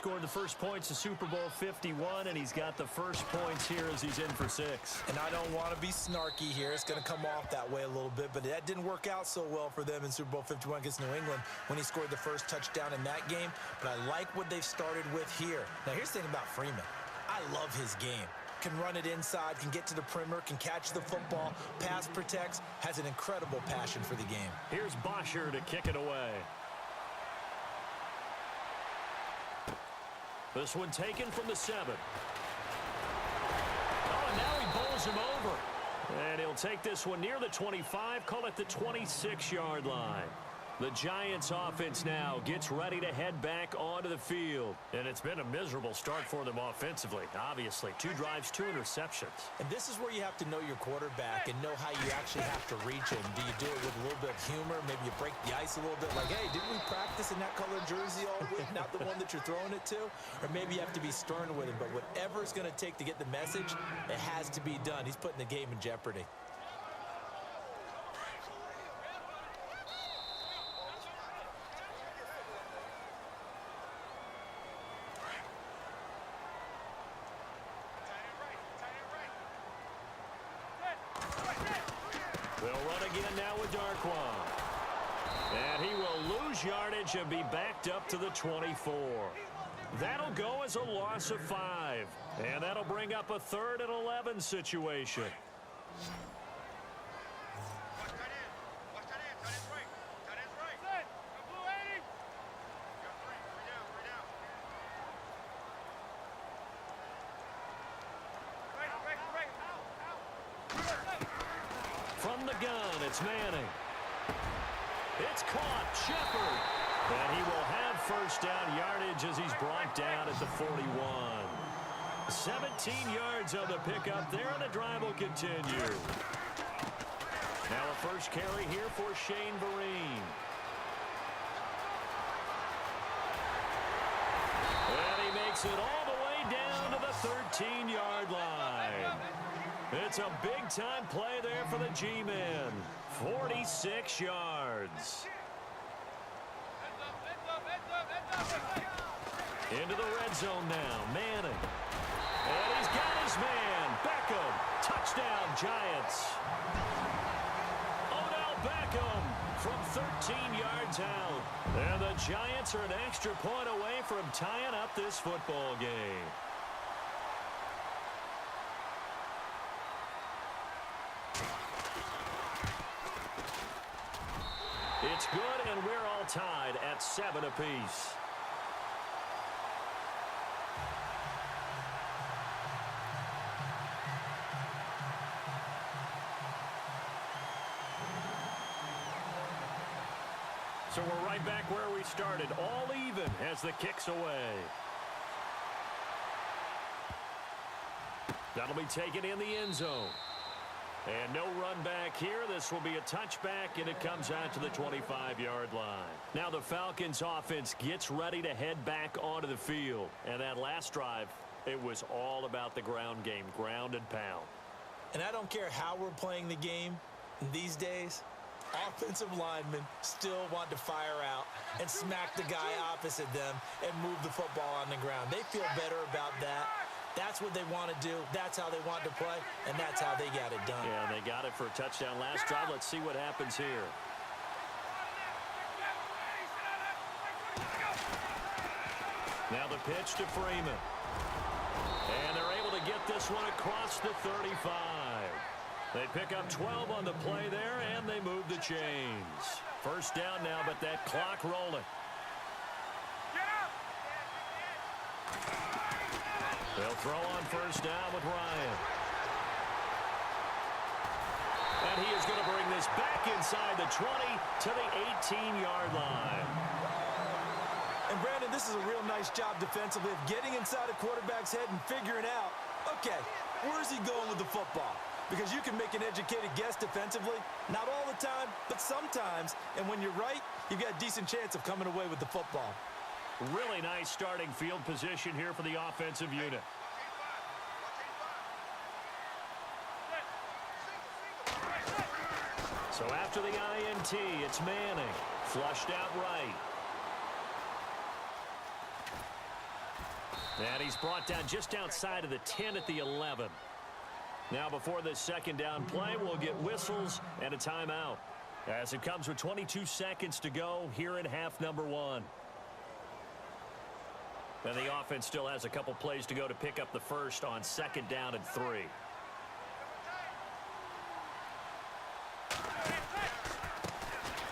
scored the first points in Super Bowl 51, and he's got the first points here as he's in for 6. And I don't want to be snarky here. It's going to come off that way a little bit, but that didn't work out so well for them in Super Bowl 51 against New England when he scored the first touchdown in that game. But I like what they've started with here. Now, here's the thing about Freeman. I love his game. Can run it inside, can get to the perimeter, can catch the football, pass protects, has an incredible passion for the game. Here's Bosher to kick it away. This one taken from the 7. Oh, and now he bowls him over. And he'll take this one near the 25, call it the 26-yard line. The Giants offense now gets ready to head back onto the field. And it's been a miserable start for them offensively. Obviously, 2 drives, 2 interceptions. And this is where you have to know your quarterback and know how you actually have to reach him. Do you do it with a little bit of humor? Maybe you break the ice a little bit like, hey, didn't we practice in that color jersey all week, not the one that you're throwing it to? Or maybe you have to be stern with him. But whatever it's going to take to get the message, it has to be done. He's putting the game in jeopardy. They'll run again now with Darquan. And he will lose yardage and be backed up to the 24. That'll go as a loss of 5. And that'll bring up a 3rd and 11 situation. From the gun, it's Manning. It's caught, Shepard. And he will have first down yardage as he's brought down at the 41. 17 yards on the pickup there, and the drive will continue. Now a first carry here for Shane Vereen. And he makes it all the way down to the 13-yard line. It's a big-time play there for the G-men. 46 yards. Into the red zone now. Manning. And he's got his man. Beckham. Touchdown, Giants. Odell Beckham from 13 yards out. And the Giants are an extra point away from tying up this football game. It's good, and we're all tied at 7 apiece. So we're right back where we started, all even as the kick's away. That'll be taken in the end zone. And no run back here. This will be a touchback, and it comes out to the 25-yard line. Now the Falcons offense gets ready to head back onto the field. And that last drive, it was all about the ground game, ground and pound. And I don't care how we're playing the game these days, offensive linemen still want to fire out and smack the guy opposite them and move the football on the ground. They feel better about that. That's what they want to do. That's how they want to play, and that's how they got it done. Yeah, they got it for a touchdown last drive. Let's see what happens here. Now the pitch to Freeman. And they're able to get this one across the 35. They pick up 12 on the play there, and they move the chains. First down now, but that clock rolling. They'll throw on first down with Ryan. And he is going to bring this back inside the 20 to the 18-yard line. And, Brandon, this is a real nice job defensively of getting inside a quarterback's head and figuring out, okay, where's he going with the football? Because you can make an educated guess defensively, not all the time, but sometimes. And when you're right, you've got a decent chance of coming away with the football. Really nice starting field position here for the offensive unit. So after the INT, it's Manning. Flushed out right. And he's brought down just outside of the 10 at the 11. Now before this second down play, we'll get whistles and a timeout, as it comes with 22 seconds to go here in half number 1. And the offense still has a couple plays to go to pick up the first on second down and 3.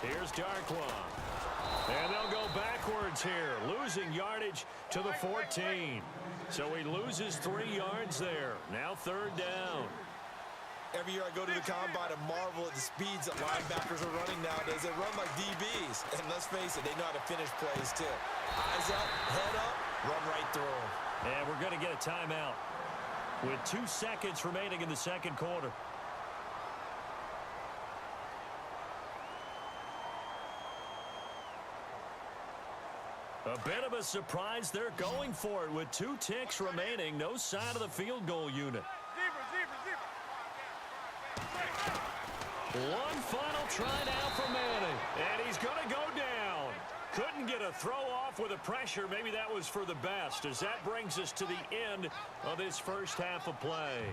Here's Darkwa. And they'll go backwards here, losing yardage to the 14. So he loses 3 yards there. Now third down. Every year I go to the combine and marvel at the speeds that linebackers are running nowadays. They run like DBs. And let's face it, they know how to finish plays too. Eyes up, head up, run right through them. And we're going to get a timeout with 2 seconds remaining in the second quarter. A bit of a surprise. They're going for it with 2 ticks remaining. No sign of the field goal unit. One final try now for Manning. And he's going to go down. Couldn't get a throw off with the pressure. Maybe that was for the best, as that brings us to the end of this first half of play.